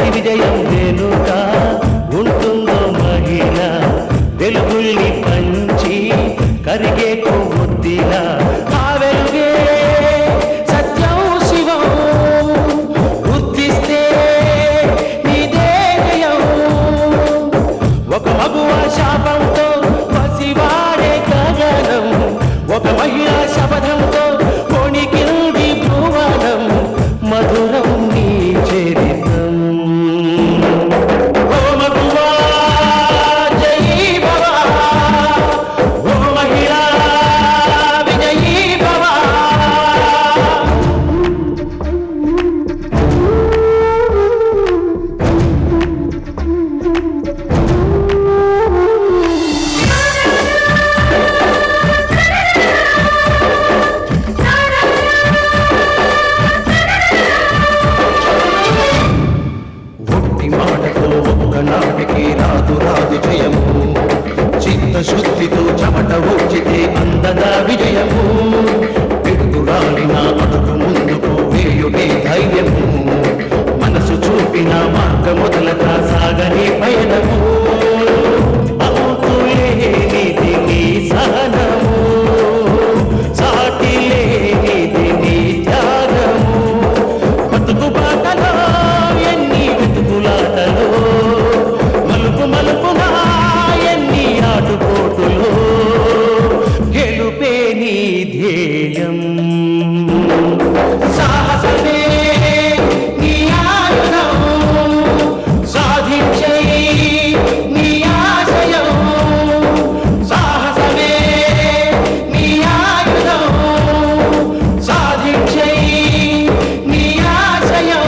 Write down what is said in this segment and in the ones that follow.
ప్రతి విజయం వెనుక ఉంటుందో మహిళ వెలుగుల్ని పంచి కరిగే కొవ్వొత్తిలా ఆ వెలుగే సత్యం శివం గుర్తిస్తే నీదే జయం ఒక మగువ శాపంతో పసివాడే గగనం ఒక మహిళా శపథంతో కొణికింది భువనం మధురం నీ చరిత్రం ఓ మగువా జయీ భవ ఓ మహిళా విజయీ భవ ఒట్టి మాటతో ఒక్కనాటికి రాదు రాదు జయము చిత్తశుద్ధితో చెమట వచ్చితే అందదా విజయము పిడుగురాలిన అడుగు ముందుకు వేయుడే ధైర్యము మనసు చూపిన మార్గ మొదలగా సాగని పయనము అంతులేనిది నీ సహనము సాటి లేనిది నీ త్యాగము బతుకు బాటలో ఎన్ని వెతుకులాటలో మలుపు మలుపున ఎన్ని ఆటుపోటులో గెలుపే నీ ధ్యేయం సాహసమే నీ ఆయుధం సాధించే నీ ఆశయం సాహసమే నీ ఆయుధం సాధించే నీ ఆశయం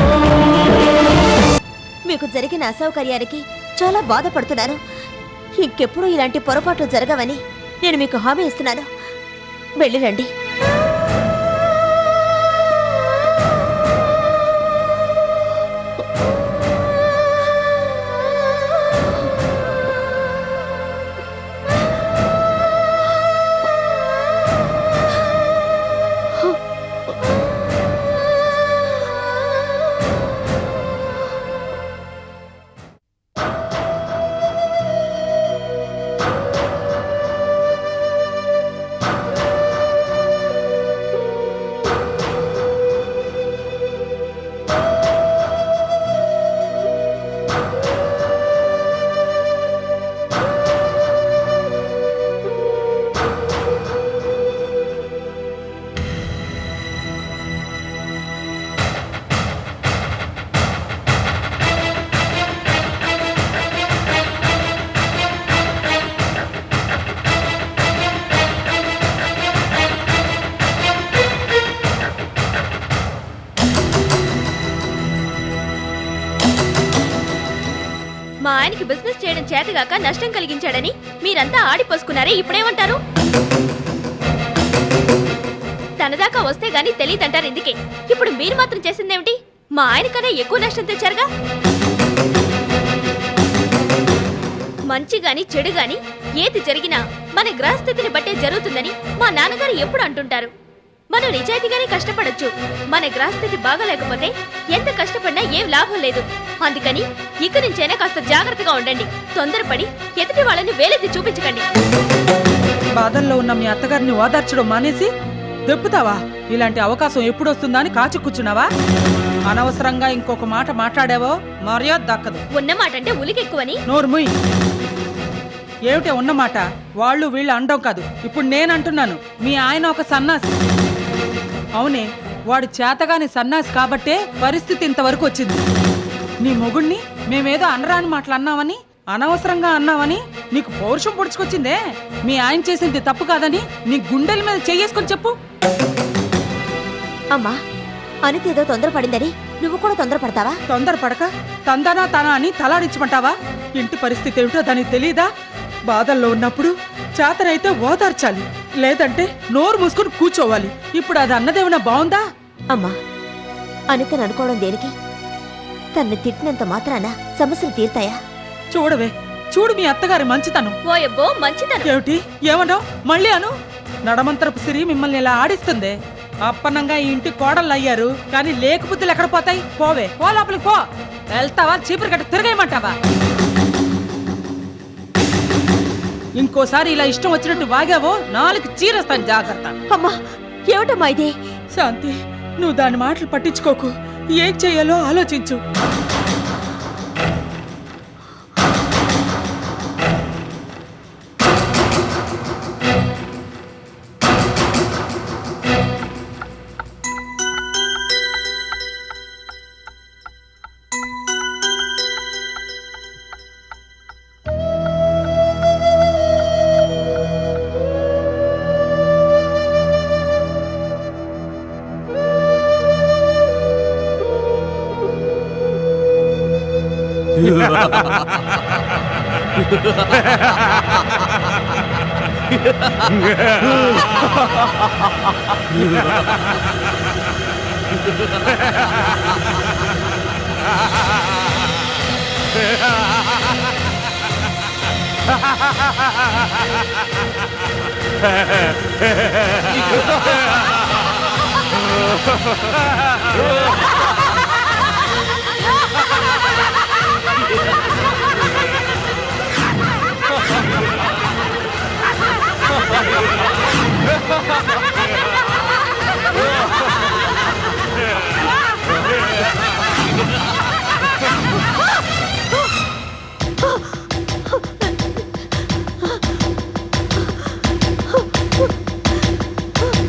మీకు జరిగిన అసౌకర్యానికి చాలా బాధపడుతున్నాను. ఇంకెప్పుడు ఇలాంటి పొరపాట్లు జరగవని నేను మీకు హామీ ఇస్తున్నాను. వెళ్ళిరండి. మా ఆయనకి బిజినెస్ చేయడం చేతగాక నష్టం కలిగించాడని మీరంతా ఆడిపోసుకున్నారే, ఇప్పుడేమంటారు? తనదాకా వస్తే గాని తెలియదంటారు. ఇందుకే ఇప్పుడు మీరు మాత్రం చేసిందేమిటి? మా ఆయన కన్నా ఎక్కువ నష్టం తెచ్చారుగా. మంచి గాని చెడు గాని ఏది జరిగినా మన గ్రహస్థితిని బట్టే జరుగుతుందని మా నాన్నగారు ఎప్పుడు అంటుంటారు. మనం నిజాయితీగానే కష్టపడొచ్చు, మన గ్రహస్థితి బాగాలేకపోతే ఎంత కష్టపడినా ఏం లాభం లేదు. అందుకని ఇక నుంచైనా కాస్త జాగ్రత్తగా ఉండండి. తొందరపడి ఎదుటి వాళ్ళని వేలెత్తి చూపించకండి. బాధల్లో ఉన్న మీ అత్తగారిని ఓదార్చడం మానేసి దెప్పుతావా? ఇలాంటి అవకాశం ఎప్పుడొస్తుందా అని కాచి కూర్చున్నావా? అనవసరంగా ఇంకొక మాట మాట్లాడావో మర్యాద దక్కదు. ఉన్నమాట అంటే ఉలికెక్కువని. నోర్ముయ్. ఏమిటే ఉన్నమాట? వాళ్ళు వీళ్ళు అనడం కాదు, ఇప్పుడు నేనంటున్నాను. మీ ఆయన ఒక సన్నాసి. అవునే, వాడు చేతగాని సన్నాసి కాబట్టే పరిస్థితి ఇంతవరకు వచ్చింది. నీ మొగుణ్ణి మేమేదో అనరాని మాటలు అన్నామని, అనవసరంగా అన్నామని నీకు పౌరుషం పొడుచుకొచ్చిందే. మీ ఆయన చేసింది తప్పు కాదని నీ గుండెల మీద చెయ్యేసుకొని చెప్పు. అమ్మా, అనిత ఏదో తొందరపడిందని నువ్వు కూడా తొందరపడతావా? తొందరపడక తందనా తన అని తలాడించమంటావా? ఇంటి పరిస్థితి ఏమిటో దానికి తెలీదా? బాధల్లో ఉన్నప్పుడు చేతనైతే ఓదార్చాలి, లేదంటే నోరు మూసుకుని కూర్చోవాలి. ఇప్పుడు అది అన్నదేమన్నా బాగుందా? అమ్మా, అనితను అనుకోవడం దేనికి? తన్ని తిట్టినంత మాత్రాన సమస్యలు తీరుతాయా? చూడవే, చూడు మీ అత్తగారి మంచితనం. ఓయబ్బో మంచితనం ఏమిటి? ఏమన్నావు? మళ్ళీ అను. నడమంతరపు సిరి మిమ్మల్ని ఇలా ఆడిస్తుందే. అప్పనంగా ఈ ఇంటి కోడళ్ళు అయ్యారు, కానీ లేకపోతే ఎక్కడ పోతాయి? పోవే, పో లోపలికి పో. వెళ్తావా చీపురు గట్ట తిరగేయమంటావా? ఇంకోసారి ఇలా ఇష్టం వచ్చినట్టు వాగావో నాలుగు చీరేస్తాను, జాగ్రత్త. అమ్మా, ఏమిటమ్మా ఇది? శాంతి, నువ్వు దాని మాటలు పట్టించుకోకు. ఏం చెయ్యాలో ఆలోచించు.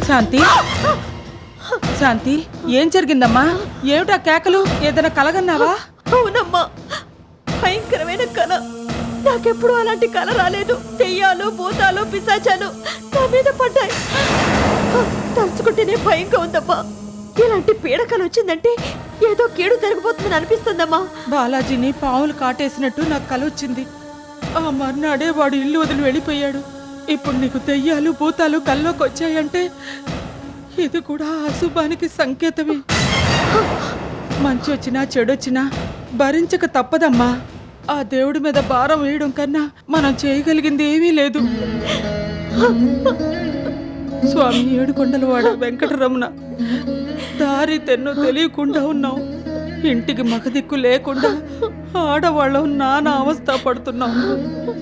శాంతి, శాంతి, ఏం జరిగిందమ్మా? ఏమిటా కేకలు? ఏదైనా కలగన్నావా? అవునమ్మా, భయంకరమైన కళ. నాకెప్పుడు అలాంటి కళ రాలేదు. దెయ్యాలు, భూతాలు, పిశాచాలు నా మీద పడ్డాయి. తలుచుకుంటేనే భయంగా ఉందమ్మా. ఇలాంటి పీడకలు వచ్చిందంటే ఏదో కీడు జరిగిపోతుందని అనిపిస్తుందమ్మా. బాలాజీని పావులు కాటేసినట్టు నాకు కల వచ్చింది. ఆ మర్నాడే వాడు ఇల్లు వదిలి వెళ్ళిపోయాడు. ఇప్పుడు నీకు దెయ్యాలు, భూతాలు కల్లోకి వచ్చాయంటే ఇది కూడా అశుభానికి సంకేతమే. మంచి వచ్చినా చెడొచ్చినా భరించక తప్పదమ్మా. ఆ దేవుడి మీద భారం వేయడం కన్నా మనం చేయగలిగింది ఏమీ లేదు. స్వామి ఏడుకొండలవాడ వెంకటరమణ, దారి తెన్ను తెలియకుండా ఉన్నాం. ఇంటికి మగదిక్కు లేకుండా ఆడవాళ్ళం నానా అవస్థ పడుతున్నాం.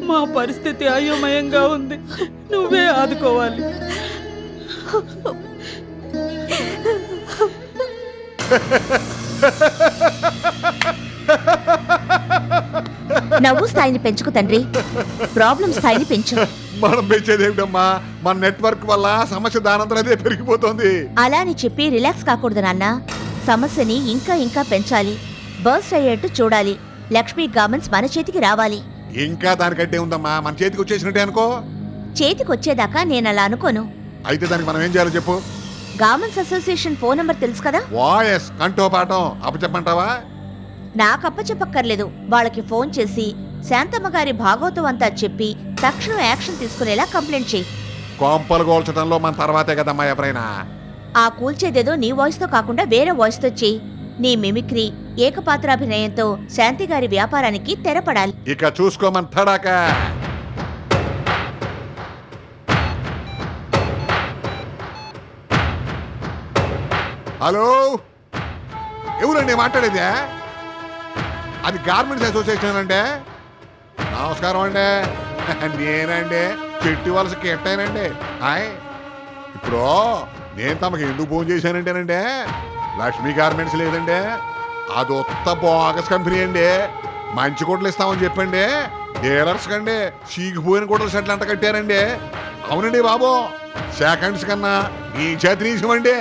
మా పరిస్థితి అయోమయంగా ఉంది. నువ్వే ఆదుకోవాలి. నవ్వు స్థాయిని పెంచుకు తండ్రి, ప్రాబ్లం స్థాయిని పెంచు. మనం పెంచేది ఏమిటమ్మా? మన నెట్వర్క్ వల్ల సమస్య దానంతరం అదే పెరిగిపోతుంది. అలా అని చెప్పి రిలాక్స్ కాకూడదు నాన్న. సమస్యని ఇంకా ఇంకా పెంచాలి. బర్స్ట్ అయ్యేట్టు చూడాలి. లక్ష్మీ గార్మెంట్స్ మన చేతికి రావాలి. ఇంకా దానికంటే ఉందమ్మా, మన చేతికి వచ్చేసినట్టే అనుకో. చేతికి వచ్చేదాకా నేను అలా అనుకోను. అయితే దానికి మనం ఏం చేయాలో చెప్పు. గార్మెంట్స్ అసోసియేషన్ ఫోన్ నంబర్ తెలుసు కదా? వాయస్ కంటో పాఠం అప్పచెప్పమంటావా? నాకప్ప చెప్పక్కర్లేదు. వాళ్ళకి ఫోన్ చేసి శాంతమ్మ గారి భాగవతం అంతా చెప్పి తక్షణం యాక్షన్ తీసుకునేలా కంప్లైంట్ చెయ్యి. కోంపలు గోల్చడంలో మన తర్వాతే కదమ్మా ఎవరైనా. ఆ కూల్చేదేదో నీ వాయిస్తో కాకుండా వేరే వాయిస్తో చెయ్యి. నీ మిమిక్రీ, ఏకపాత్రాభినయంతో శాంతి గారి వ్యాపారానికి తెరపడాలి. ఇక చూసుకోమని తడాక. హలో, ఎవరండి మాట్లాడేది? అది గార్మెంట్స్ అసోసియేషన్ అంటే? నమస్కారం అండి, నేనండి చెట్టు వలస కెట్టానండి. హాయ్, ఇప్పుడు నేను తమకు ఎందుకు ఫోన్ చేశానంటేనండి, లక్ష్మీ గార్మెంట్స్ లేదండి, అది ఉత్త బోగస్ కంపెనీ అండి. మంచి కొట్లు ఇస్తామని చెప్పండి డీలర్స్ కండి చీకిపోయిన కొట్లు షర్ట్లు అంట కట్టారండి. అవునండి బాబు, సెకండ్స్ కన్నా ఈ చేతి నీసమండి.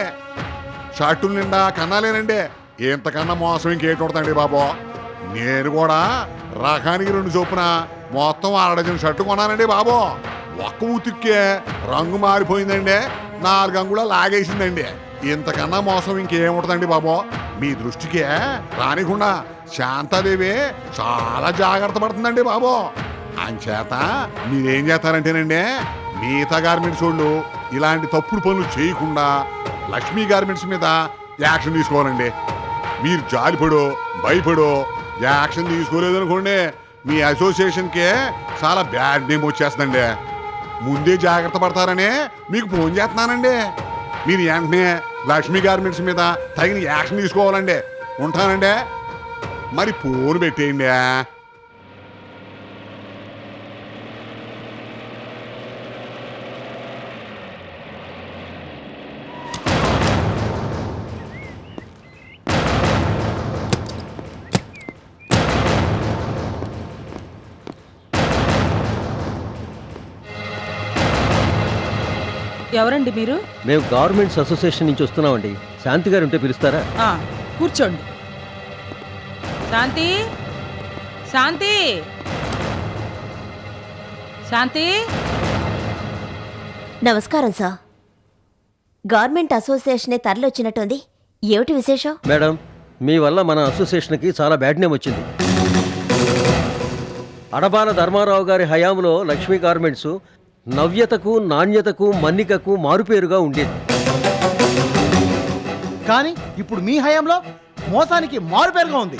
షర్టుల నిండా కన్నాలేనండి. ఇంతకన్నా మోసం ఇంకేటి ఉంటుందండి బాబు. నేను కూడా రకానికి 2 చొప్పున మొత్తం 6 డజన్ షర్టు కొన్నానండి బాబు. ఒక్క ఉతిక్కే రంగు మారిపోయిందండి, 4 అంగుళాలు లాగేసిందండి. ఇంతకన్నా మోసం ఇంకేముంటుందండి బాబు. మీ దృష్టికే రానికుండా శాంతాదేవి చాలా జాగ్రత్త పడుతుందండి బాబు. అంచేత మీరేం చేస్తారంటేనండి, మిగతా గార్మెంట్స్ వాళ్ళు ఇలాంటి తప్పుడు పనులు చేయకుండా లక్ష్మీ గార్మెంట్స్ మీద యాక్షన్ తీసుకోవాలండి. మీరు జాలిపడో భయపడో యాక్షన్ తీసుకోలేదనుకోండి, మీ అసోసియేషన్కే చాలా బ్యాడ్ నేమ్ వచ్చేస్తుందండి. ముందే జాగ్రత్త పడతారని మీకు ఫోన్ చేస్తున్నానండి. మీరు వెంటనే లక్ష్మీ గార్మెంట్స్ మీద తగిన యాక్షన్ తీసుకోవాలండి. ఉంటానండి. మరి ఫోన్ పెట్టేయండి. ఎవరండి మీరు? మేము గవర్నమెంట్స్ అసోసియేషన్ నుంచి వస్తున్నామండి. శాంతి గారు ఉంటే పిలుస్తారా? ఆ, కూర్చోండి. శాంతి, శాంతి, శాంతి. నమస్కారం సార్. గవర్నమెంట్ అసోసియేషనే తరలివచ్చినట్టుంది. ఏమిటి విశేషం? మేడం, మీ వల్ల మన అసోసియేషన్కి చాలా బ్యాడ్ నేమ్ వచ్చింది. అడబాల ధర్మారావు గారి హయాంలో లక్ష్మీ గార్మెంట్స్ నవ్యతకు, నాణ్యతకు, మన్నికకు మారుపేరుగా ఉండేది. కానీ ఇప్పుడు మీ హయాంలో మోసానికి మారుపేరుగా ఉంది.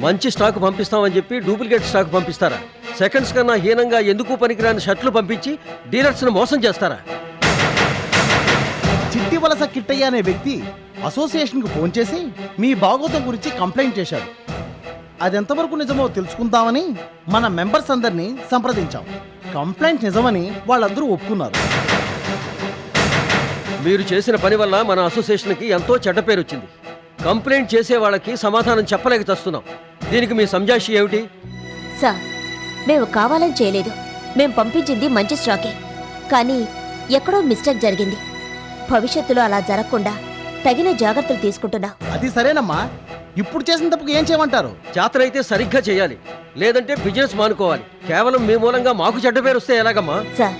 మంచి స్టాక్ పంపిస్తామని చెప్పి డూప్లికేట్ స్టాక్ పంపిస్తారా? సెకండ్స్ కన్నా హీనంగా ఎందుకు పనికిరాని షర్ట్లు పంపించి డీలర్స్ను మోసం చేస్తారా? చిట్టి వలస కిట్టయ్య అనే వ్యక్తి అసోసియేషన్కు ఫోన్ చేసి మీ భాగోతం గురించి కంప్లైంట్ చేశాడు. అది ఎంతవరకు నిజమో తెలుసుకుందామని మన మెంబర్స్ అందరినీ సంప్రదించాం. కంప్లైంట్ నిజమని వాళ్ళందరూ ఒప్పుకున్నారు. మీరు చేసిన పని వల్ల మన అసోసియేషన్కి ఎంతో చెడ్డ పేరు వచ్చింది. కంప్లైంట్ చేసే వాళ్ళకి సమాధానం చెప్పలేక చేస్తున్నాం. దీనికి మీ సంజాషి ఏమిటి? సార్, మేము కావాలని చేయలేదు. మేము పంపించింది మంచి స్టాకే. కానీ ఎక్కడో మిస్టేక్ జరిగింది. భవిష్యత్తులో అలా జరగకుండా తగిన జాగ్రత్తలు తీసుకుంటున్నాం. అది సరేనమ్మా. ఇప్పుడు చేసిన తప్పుకు ఏం చేయమంటారు? జాతరైతే సరిగ్గా చేయాలి, లేదంటే బిజినెస్ మానుకోవాలి. కేవలం మీ మూలంగా మాకు చెడ్డ పేరు వస్తే ఎలాగమ్మా? సార్,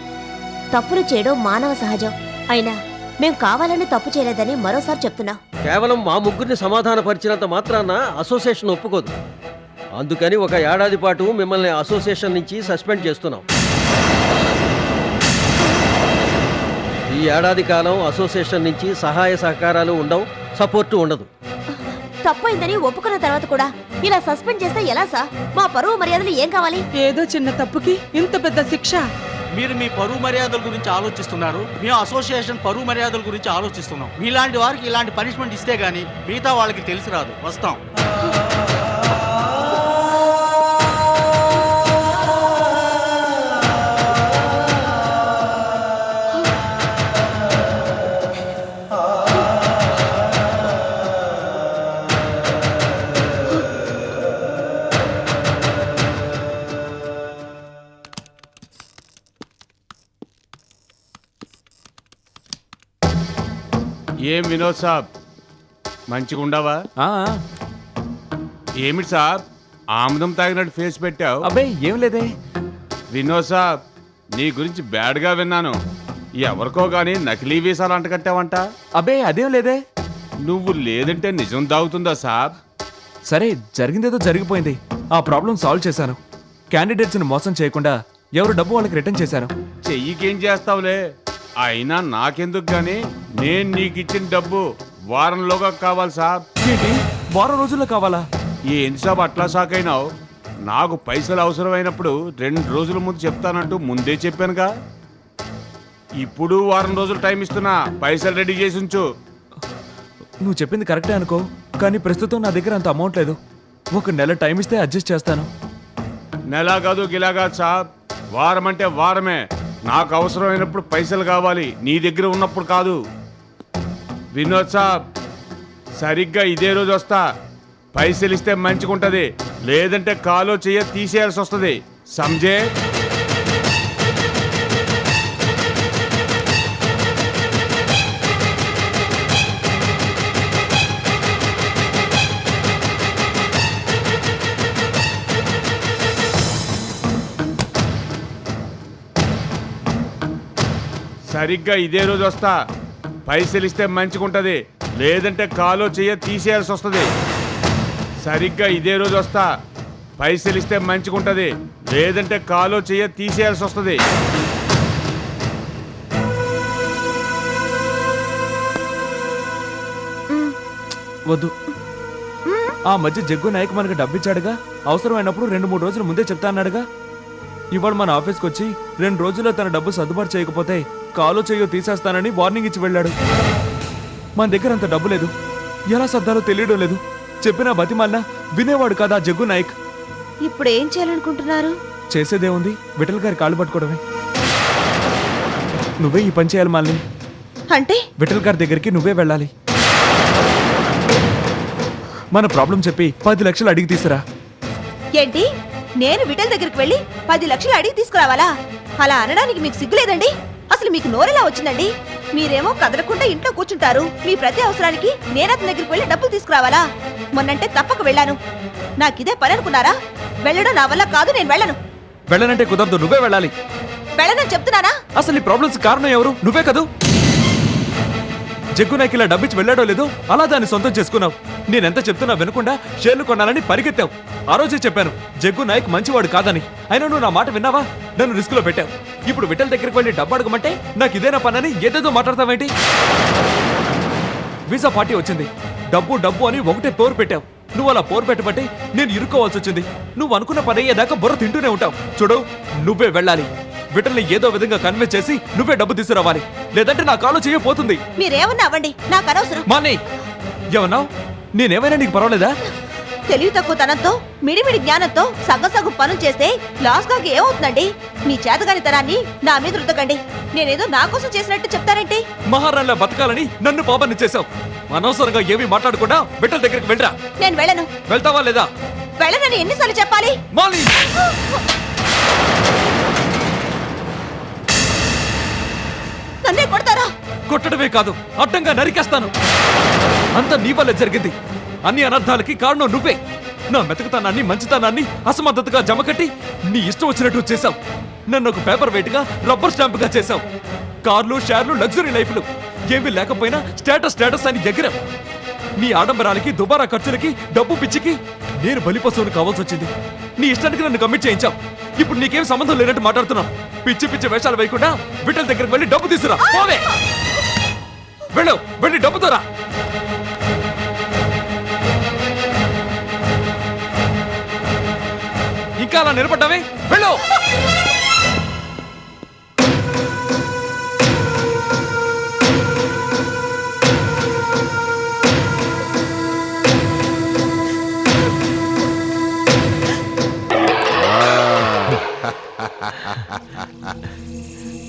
తప్పులు చేయడం మానవ సహజం. అయినా మేం కావాలని తప్పు చేయలేదని మరోసారి చెప్తున్నాం. కేవలం మా ముగ్గురిని సమాధానపరిచినంత మాత్రాన అసోసియేషన్ ఒప్పుకోదు. అందుకని 1 ఏడాది పాటు మిమ్మల్ని అసోసియేషన్ నుంచి సస్పెండ్ చేస్తున్నాం. ఈ ఏడాది కాలం అసోసియేషన్ నుంచి సహాయ సహకారాలు ఉండవు, సపోర్టు ఉండదు. తప్పైందని ఒప్పుకున్న తర్వాత కూడా ఇలా సస్పెండ్ చేస్తే ఎలా సార్? మా పరువు మర్యాదలు ఏం కావాలి? ఏదో చిన్న తప్పుకి ఇంత పెద్ద శిక్ష. మీరు మీ పరువు మర్యాదల గురించి ఆలోచిస్తున్నారు. మేము అసోసియేషన్ పరువు మర్యాదల గురించి ఆలోచిస్తున్నాం. మీలాంటి వారికి ఇలాంటి పనిష్మెంట్ ఇస్తే గానీ మిగతా వాళ్ళకి తెలిసి రాదు. వస్తాం. ఏం వినోద్ సాబ్, మంచిగా ఉండవా? ఏమిటి సాబ్ ఆముదం తాగినట్టు ఫేస్ పెట్టావు? అబ్బాయి ఏం లేదే. వినోద్ సాబ్, నీ గురించి బ్యాడ్గా విన్నాను. ఎవరికో గానీ నకిలీ వీసాలు అంటకట్టావంట. అబ్బాయి అదేం లేదే. నువ్వు లేదంటే నిజం దాగుతుందా సాబ్? సరే, జరిగిందేదో జరిగిపోయింది. ఆ ప్రాబ్లం సాల్వ్ చేశాను. క్యాండిడేట్స్ని మోసం చేయకుండా ఎవరు డబ్బు వాళ్ళకి రిటర్న్ చేశాను. చెయ్యికేం చేస్తావులే. అయినా నాకెందుకు గానీ నేను నీకు ఇచ్చిన డబ్బు వారంలోగా కావాలి సాబ్. ఏంటి, వారం రోజుల్లో కావాలా? ఏంటి సాబ్ అట్లా షాక్ అయినావు? నాకు పైసలు అవసరమైనప్పుడు 2 రోజుల ముందు చెప్తానంటూ ముందే చెప్పానుగా. ఇప్పుడు వారం రోజులు టైం ఇస్తున్నా, పైసలు రెడీ చేసి ఉంచు. నువ్వు చెప్పింది కరెక్టే అనుకో, కానీ ప్రస్తుతం నా దగ్గర అంత అమౌంట్ లేదు. 1 నెల టైం ఇస్తే అడ్జస్ట్ చేస్తాను. నెలా కాదు గిలా కాదు సాబ్, వారం అంటే వారమే. నాకు అవసరమైనప్పుడు పైసలు కావాలి, నీ దగ్గర ఉన్నప్పుడు కాదు. వినోద్ సాబ్, సరిగ్గా ఇదే రోజు వస్తా. పైసలు ఇస్తే మంచిగుంటది, లేదంటే కాలో చెయ్య తీసేయాల్సి వస్తుంది. సంజే? సరిగ్గా ఇదే రోజు వస్తా. పైసలు ఇస్తే మంచిగుంటది, లేదంటే కాలో చెయ్య తీసేయాల్సి వస్తుంది. సరిగ్గా ఇదే రోజు వస్తా. పైసలు ఇస్తే మంచిగుంటది, లేదంటే కాలో చెయ్య తీసేయాల్సి వస్తుంది. వద్దు. ఆ మధ్య జగ్గు నాయక్ మనకు డబ్బిచ్చాడుగా. అవసరమైనప్పుడు 2-3 రోజుల ముందే చెప్తా అన్నాడుగా. ఇవాళ మన ఆఫీస్కి వచ్చి 2 రోజుల్లో తన డబ్బు సర్దుబాటు చేయకపోతే కాలో చెయ్యో తీసేస్తానని వార్నింగ్ ఇచ్చి వెళ్ళాడు. మన దగ్గర అంత డబ్బు లేదు, ఎలా సర్దాలో తెలియడం లేదు. చెప్పినా బతిమాలినా వినేవాడు కాదా జగ్గు నాయక్. ఇప్పుడు ఏం చేయాలనుకుంటున్నారు? చేసేదేముంది, విఠల్ గారి కాళ్ళు పట్టుకోవడమే. నువ్వే ఈ పని చేయాలి మాలిని. అంటే విఠల్ గారి దగ్గరికి నువ్వే వెళ్ళాలి. మన ప్రాబ్లం చెప్పి 10 లక్షలు అడిగి తీసురా. ఏంటి, నేను విఠల్ దగ్గరికి వెళ్ళి 10 లక్షలు అడిగి తీసుకురావాలా? అలా అనడానికి మీకు సిగ్గులేదండి? అసలు మీకు నోరెలా వచ్చిందండి? మీరేమో కదలకుండా ఇంట్లో కూర్చుంటారు. మీ ప్రతి అవసరానికి నేను అతని దగ్గరికి వెళ్ళి డబ్బులు తీసుకురావాలా? మొన్నంటే తప్పక వెళ్ళాను. నాకిదే పని అనుకున్నారా? వెళ్ళడం నా వల్ల కాదు, నేను వెళ్ళను. వెళ్ళనంటే కుదరదు, నువ్వే వెళ్ళాలి. వెళ్ళనని చెప్తున్నానా? అసలు ఈ ప్రాబ్లమ్స్ కారణం ఎవరు? నువ్వే కదూ. జగ్గు నాయక్ ఇలా డబ్బిచ్చి వెళ్ళాడో లేదో అలా దాన్ని సొంతం చేసుకున్నావు. నేనెంత చెప్తున్నా వినకుండా షేర్లు కొనాలని పరిగెత్తావు. ఆ రోజే చెప్పాను జగ్గు నాయక్ మంచివాడు కాదని. అయినా నువ్వు నా మాట విన్నావా? నన్ను రిస్క్ లో పెట్టావు. ఇప్పుడు విఠల్ దగ్గరికి వెళ్ళి డబ్బు అడగమంటే నాకు ఇదేనా పనని ఏదేదో మాట్లాడతావేంటి? వీసా పార్టీ వచ్చింది, డబ్బు డబ్బు అని ఒకటే పోరు పెట్టావు. నువ్వు అలా పోరు పెట్టబట్టి నేను ఇరుక్కోవాల్సి వచ్చింది. నువ్వు అనుకున్న పని అయ్యేదాకా బుర్ర తింటూనే ఉంటావు. చూడు, నువ్వే వెళ్ళాలి. విఠల్ని ఏదో విధంగా కన్విన్స్ చేసి నువ్వే డబ్బు తీసుకురావాలి, లేదంటే నా కాలో చేయబోతుంది. మీరేమన్నా అవ్వండి, నాకు అనవసరం. మాని, ఏమన్నావు? నేనేమైనా నీకు పర్వాలేదా? తెలివి తక్కువ తనంతో, మిడిమిడి జ్ఞానంతో సగం సగం పనులు చేస్తే లాస్ కాక ఏమవుతుందండి? మీ చేతగాని తనాన్ని నా మీద రుద్దకండి. నేనేదో నా కోసం చేసినట్టు చెప్తారేంటి? మహారాణిలా బతకాలని నన్ను పాపని చేశావు. అనవసరంగా ఏమీ మాట్లాడకుండా విఠల్ దగ్గరికి వెళ్ళరా. నేను వెళ్ళను. వెళ్తావా లేదా? వెళ్ళనని ఎన్నిసార్లు చెప్పాలి? మాలి, నన్నే కొడతారా? కొట్టడమే కాదు, అడ్డంగా నరికేస్తాను. అంతా నీ వల్లే జరిగింది. అన్ని అనర్థాలకి కారణం నువ్వే. నా మెతకతనాన్ని, మంచితనాన్ని అసమర్థతగా జమకట్టి నీ ఇష్టం వచ్చినట్టు చేశావు. నన్ను ఒక పేపర్ వెయిట్ గా, రబ్బర్ స్టాంప్ గా చేశావు. కార్లు, షేర్లు, లగ్జరీ లైఫ్లు ఏమీ లేకపోయినా స్టేటస్ స్టేటస్ అని ఎగిరావు. నీ ఆడంబరాలకి, దుబారా ఖర్చులకి, డబ్బు పిచ్చికి నేను బలిపశువుని కావాల్సి వచ్చింది. నీ ఇష్టానికి నన్ను కమిట్ చేయించావు. ఇప్పుడు నీకేం సంబంధం లేనట్టు మాట్లాడుతున్నావు. పిచ్చి పిచ్చి వేషాలు వేయకుండా విఠల్ దగ్గరికి వెళ్ళి డబ్బు తీసురా. పోవే, వెళ్ళు, వెళ్ళి డబ్బుతో రా. ఇంకా అలా నిలబడ్డావే, వెళ్ళు.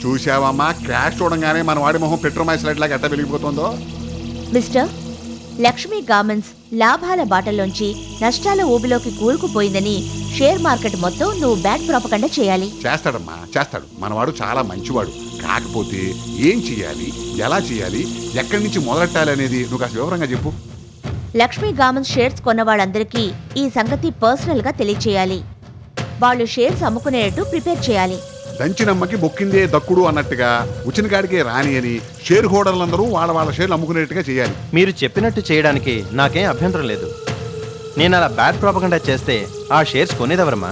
చూసావమ్మా, క్రాష్ చూడంగానే మన వాడి మొహం పెట్రోమైస్ లైట్ లాగా ఎట్ట వెలిగిపోతుందో. మిస్టర్, లక్ష్మీ గార్మెంట్స్ లాభాల బాటల్లోంచి నష్టాల ఊబిలోకి కూరుకుపోయిందని షేర్ మార్కెట్ మొత్తం నువ్వు బ్యాడ్ ప్రాపగండా చేయాలి. చేస్తాడమ్మా, చేస్తాడు. మనవాడు చాలా మంచివాడు. కాకపోతే ఏం చెయ్యాలి, ఎలా చేయాలి, ఎక్కడి నుంచి మొదలెట్టాలి అనేది నువ్వు కాస్త వివరంగా చెప్పు. లక్ష్మీ గార్మెంట్స్ షేర్స్ కొన్న వాళ్ళందరికీ ఈ సంగతి పర్సనల్ గా తెలియచేయాలి. వాళ్ళు షేర్స్ అమ్ముకునేటట్టు ప్రిపేర్ చేయాలి. దంచినమ్మకి మొక్కిందే దక్కుడు అన్నట్టుగా వచ్చిన కాడికే రాని అని షేర్ హోల్డర్లందరూ వాళ్ళ షేర్లు అమ్ముకునేట్టుగా చేయాలి. మీరు చెప్పినట్టు చేయడానికి నాకేం అభ్యంతరం లేదు. నేను అలా బ్యాడ్ ప్రాపగండా చేస్తే ఆ షేర్స్ కొనేదెవరమ్మా?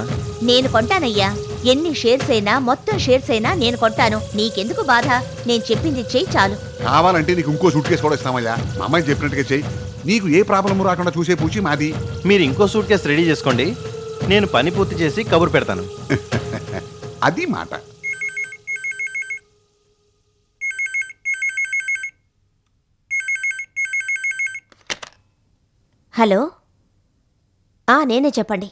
నేను కొంటానయ్యా. ఎన్ని షేర్స్ అయినా, మొత్తం షేర్స్ అయినా నేను కొంటాను. నీకెందుకు బాధ? నేను చెప్పింది చెయ్యి చాలు. కావాలంటే నీకు ఇంకో సూట్ కేసు కూడా ఇస్తామయ్యా. మా అమ్మాయి చెప్పినట్టుగా చెయ్యి. నీకు ఏ ప్రాబ్లము రాకుండా చూసే పూచి మాది. మీరు ఇంకో సూట్ కేసు రెడీ చేసుకోండి, నేను పని పూర్తి చేసి కబురు పెడతాను. అది మాట. హలో, నేనే, చెప్పండి.